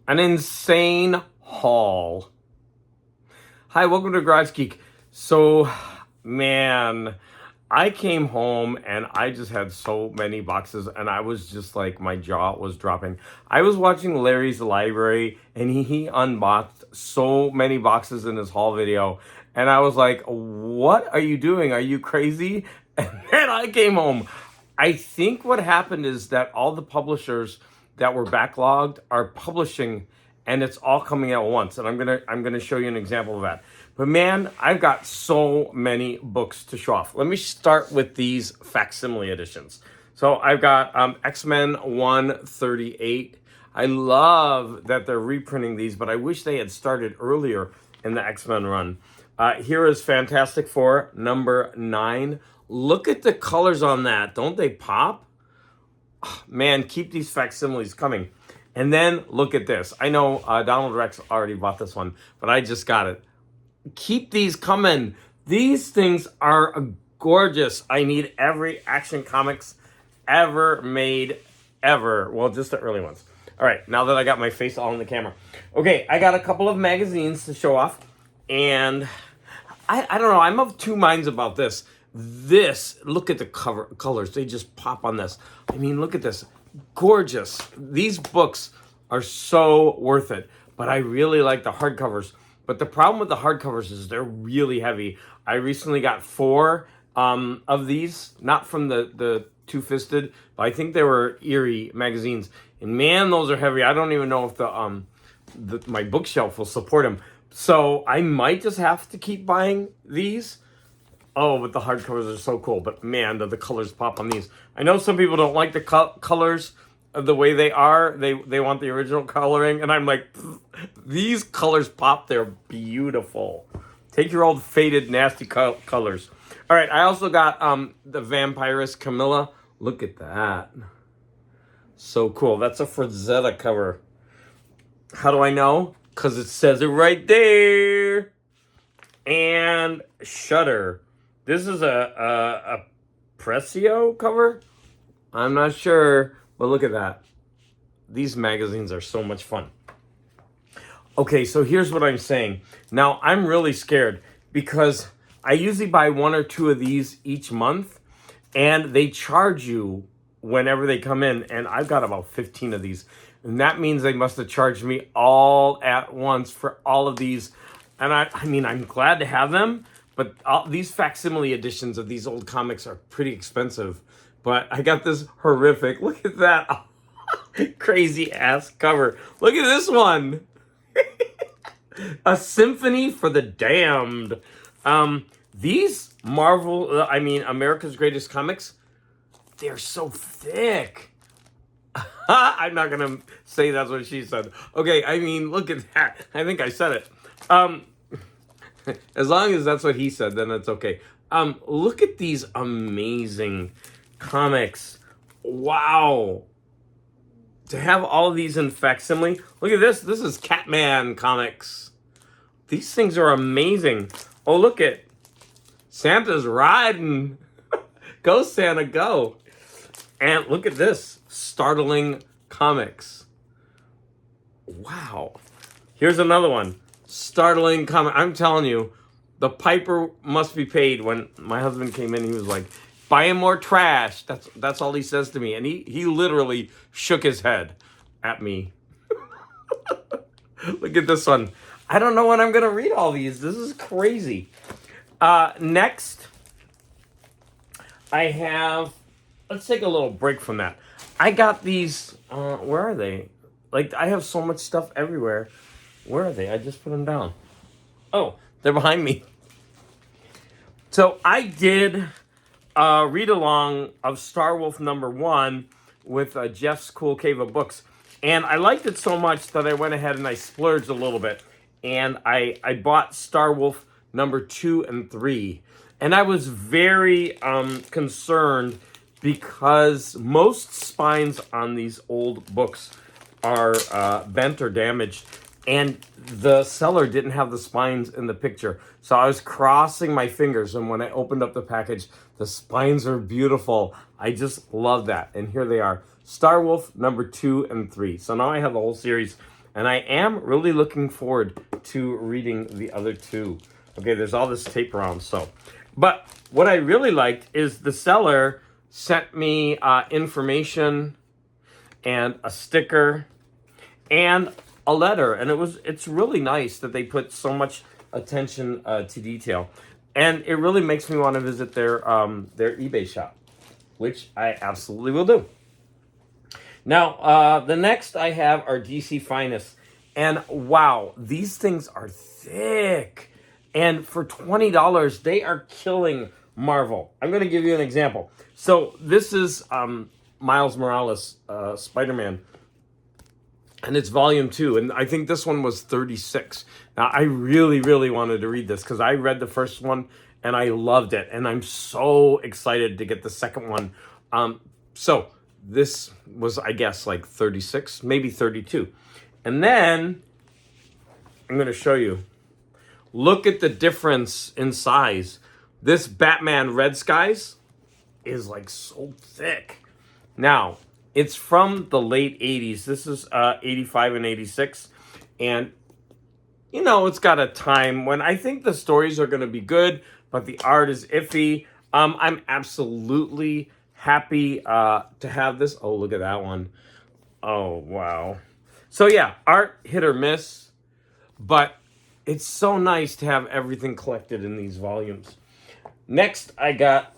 an insane haul. Hi, welcome to Garage Geek. So, man, I came home and I just had so many boxes and I was just like, my jaw was dropping. I was watching Larry's Library and he unboxed so many boxes in his haul video. And I was like, what are you doing? Are you crazy? And then I came home. I think what happened is that all the publishers that were backlogged are publishing and it's all coming at once. And I'm gonna show you an example of that. But man, I've got so many books to show off. Let me start with these facsimile editions. So I've got X-Men 138. I love that they're reprinting these, but I wish they had started earlier in the X-Men run. Here is Fantastic Four number 9. Look at the colors on that. Don't they pop? Oh, man, keep these facsimiles coming. And then look at this. I know Donald Rex already bought this one, but I just got it. Keep these coming. These things are gorgeous. I need every Action Comics ever made, ever. Well, just the early ones. All right, now that I got my face all in the camera. Okay, I got a couple of magazines to show off. And I don't know, I'm of two minds about this. Look at the colors. They just pop on this. I mean, look at this. Gorgeous. These books are so worth it. But I really like the hardcovers. But the problem with the hardcovers is they're really heavy. I recently got 4 of these, not from the Two-Fisted, but I think they were Eerie magazines. And man, those are heavy. I don't even know if my bookshelf will support them. So I might just have to keep buying these. Oh, but the hardcovers are so cool. But man, the colors pop on these. I know some people don't like the colors of the way they are. They want the original coloring. And I'm like, these colors pop. They're beautiful. Take your old faded, nasty colors. All right, I also got the Vampiress Carmilla. Look at that. So cool. That's a Frazetta cover. How do I know? Because it says it right there. And Shudder. This is a Prezio cover? I'm not sure, but look at that. These magazines are so much fun. Okay, so here's what I'm saying. Now, I'm really scared because I usually buy 1 or 2 of these each month, and they charge you whenever they come in, and I've got about 15 of these. And that means they must have charged me all at once for all of these. And I mean, I'm glad to have them, but these facsimile editions of these old comics are pretty expensive. But I got this horrific, look at that crazy ass cover. Look at this one. A Symphony for the Damned. These America's Greatest Comics, they're so thick. I'm not going to say that's what she said. Okay, I mean, look at that. I think I said it. As long as that's what he said, then it's okay. Look at these amazing comics. Wow. To have all of these in facsimile. Look at this. This is Catman comics. These things are amazing. Oh, look at Santa's riding. Go, Santa, go. And look at this. Startling comics. Wow. Here's another one. Startling comic. I'm telling you, the piper must be paid. When my husband came in, he was like, buying more trash. That's all he says to me. And he literally shook his head at me. Look at this one. I don't know when I'm going to read all these. This is crazy. Next, I have... Let's take a little break from that. I got these... where are they? Like, I have so much stuff everywhere. Where are they? I just put them down. Oh, they're behind me. So I did a read-along of Starwolf number 1 with Jeff's Cool Cave of Books. And I liked it so much that I went ahead and I splurged a little bit. And I bought Starwolf number 2 and 3. And I was very concerned because most spines on these old books are bent or damaged. And the seller didn't have the spines in the picture. So I was crossing my fingers. And when I opened up the package, the spines are beautiful. I just love that. And here they are. Starwolf number 2 and 3. So now I have the whole series. And I am really looking forward to reading the other two. Okay, there's all this tape around, so. But what I really liked is the seller sent me information and a sticker and a letter. And it's really nice that they put so much attention to detail. And it really makes me want to visit their eBay shop, which I absolutely will do. Now, the next I have are DC Finest. And wow, these things are thick. And for $20, they are killing Marvel. I'm going to give you an example. So this is Miles Morales, Spider-Man. And it's volume 2. And I think this one was 36. Now, I really, really wanted to read this because I read the first one and I loved it. And I'm so excited to get the second one. So this was, I guess, like 36, maybe 32. And then I'm going to show you. Look at the difference in size. This Batman Red Skies is like so thick. Now, it's from the late 80s. This is 85 and 86. And, you know, it's got a time when I think the stories are going to be good, but the art is iffy. I'm absolutely happy to have this. Oh, look at that one. Oh, wow. So, yeah, art hit or miss, but it's so nice to have everything collected in these volumes. Next, I got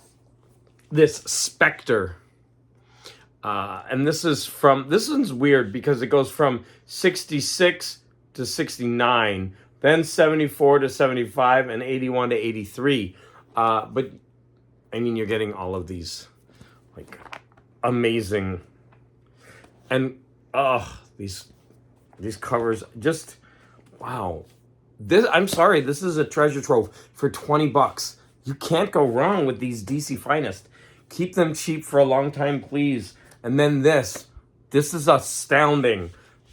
this Spectre. And this one's weird because it goes from 66 to 69, then 74 to 75, and 81 to 83. But, I mean, you're getting all of these, like, amazing. And, these covers, just, wow. I'm sorry, this is a treasure trove for $20. You can't go wrong with these DC Finest. Keep them cheap for a long time, please. And then this is astounding.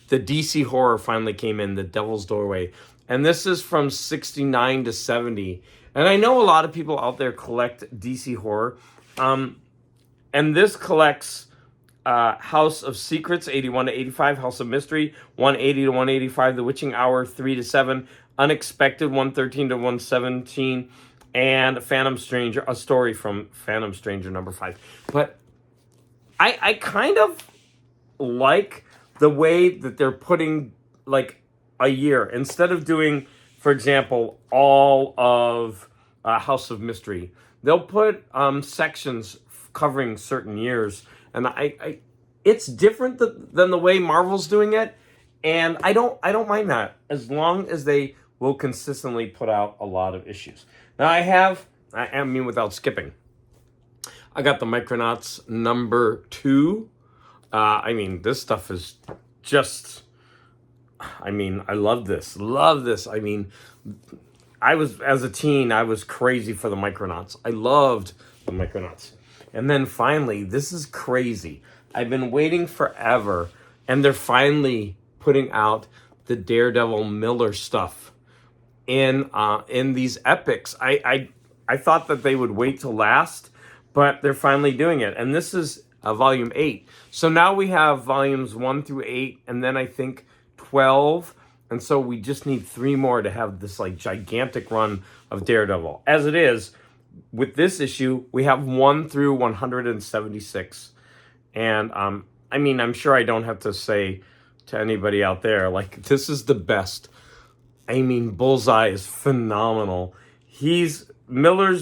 The DC horror finally came in, The Devil's Doorway. And this is from 69 to 70. And I know a lot of people out there collect DC horror. And this collects House of Secrets, 81 to 85, House of Mystery, 180 to 185, The Witching Hour, 3 to 7, Unexpected, 113 to 117, and Phantom Stranger, a story from Phantom Stranger number 5. But I kind of like the way that they're putting, like, a year. Instead of doing, for example, all of House of Mystery, they'll put sections covering certain years. And it's different than the way Marvel's doing it. And I don't mind that, as long as they will consistently put out a lot of issues. Now I mean without skipping, I got the Micronauts number 2. I mean, this stuff is just, I mean, I love this. I mean, as a teen, I was crazy for the Micronauts. I loved the Micronauts. And then finally, this is crazy. I've been waiting forever, and they're finally putting out the Daredevil Miller stuff in these epics. I thought that they would wait till last, but they're finally doing it. And this is volume 8. So now we have volumes 1 through 8, and then I think 12. And so we just need 3 more to have this, like, gigantic run of Daredevil. As it is, with this issue, we have 1 through 176. And, I mean, I'm sure I don't have to say to anybody out there, like, this is the best. I mean, Bullseye is phenomenal. Miller's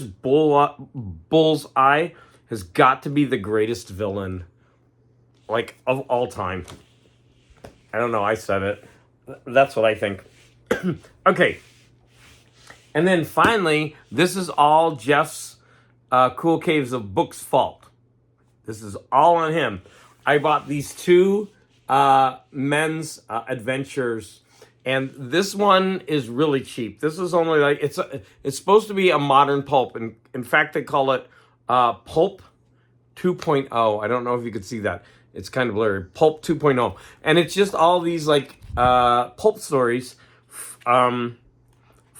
Bullseye has got to be the greatest villain, like, of all time. I don't know, I said it. That's what I think. Okay. And then finally, this is all Jeff's Cool Caves of Books fault. This is all on him. I bought these 2 men's adventures, and this one is really cheap. This is only like, it's supposed to be a modern pulp. And in fact, they call it Pulp 2.0. I don't know if you could see that. It's kind of blurry. Pulp 2.0. And it's just all these, like, pulp stories from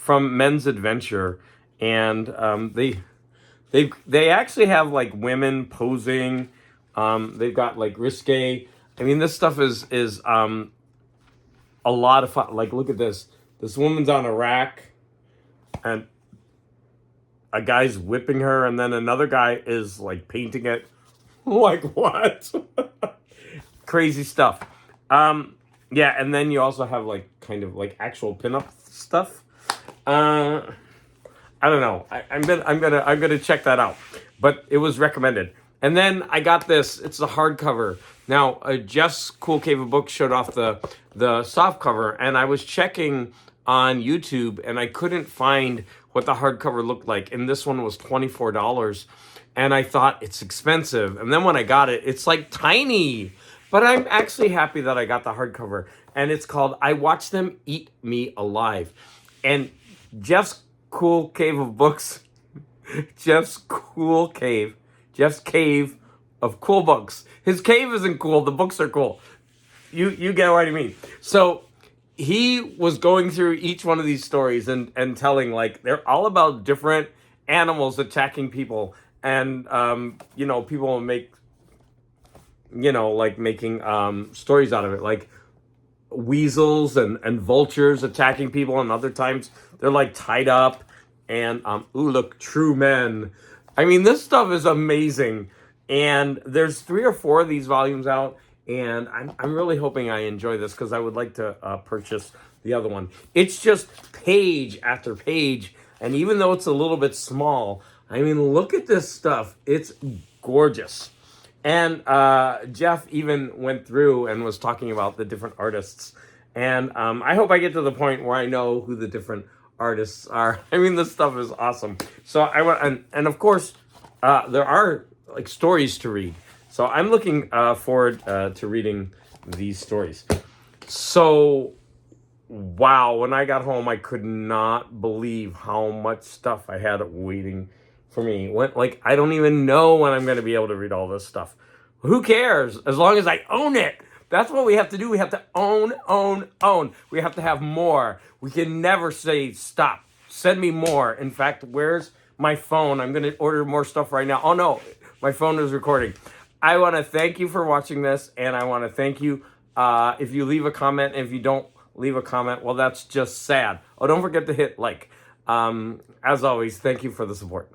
Men's Adventure. And they actually have, like, women posing. They've got, like, risqué. I mean, this stuff is a lot of fun. Like, look at this. This woman's on a rack, and a guy's whipping her, and then another guy is like painting it. Like, what? Crazy stuff. Yeah, and then you also have like kind of like actual pinup stuff. I don't know. I'm gonna check that out. But it was recommended. And then I got this. It's the hardcover. Now, Jeff's Cool Cave of Books showed off the soft cover, and I was checking on YouTube, and I couldn't find what the hardcover looked like. And this one was $24, and I thought it's expensive. And then when I got it, it's like tiny. But I'm actually happy that I got the hardcover, and it's called "I Watch Them Eat Me Alive." And Jeff's Cool Cave of Books, Jeff's cave of cool books. His cave isn't cool. The books are cool. You get what I mean. So he was going through each one of these stories and telling, like, they're all about different animals attacking people. And, people make, like making stories out of it. Like weasels and vultures attacking people. And other times they're like tied up. And, look, true men. I mean, this stuff is amazing. And there's 3 or 4 of these volumes out. And I'm really hoping I enjoy this, because I would like to purchase the other one. It's just page after page. And even though it's a little bit small, I mean, look at this stuff. It's gorgeous. And Jeff even went through and was talking about the different artists. And I hope I get to the point where I know who the different artists are. I mean, this stuff is awesome. So I want, and of course, there are like stories to read. So I'm looking forward to reading these stories. So, wow, when I got home, I could not believe how much stuff I had waiting for me. I don't even know when I'm going to be able to read all this stuff. Who cares? As long as I own it. That's what we have to do. We have to own. We have to have more. We can never say, stop, send me more. In fact, where's my phone? I'm going to order more stuff right now. Oh, no, my phone is recording. I want to thank you for watching this, and I want to thank you if you leave a comment. And if you don't leave a comment, well, that's just sad. Oh, don't forget to hit like. As always, thank you for the support.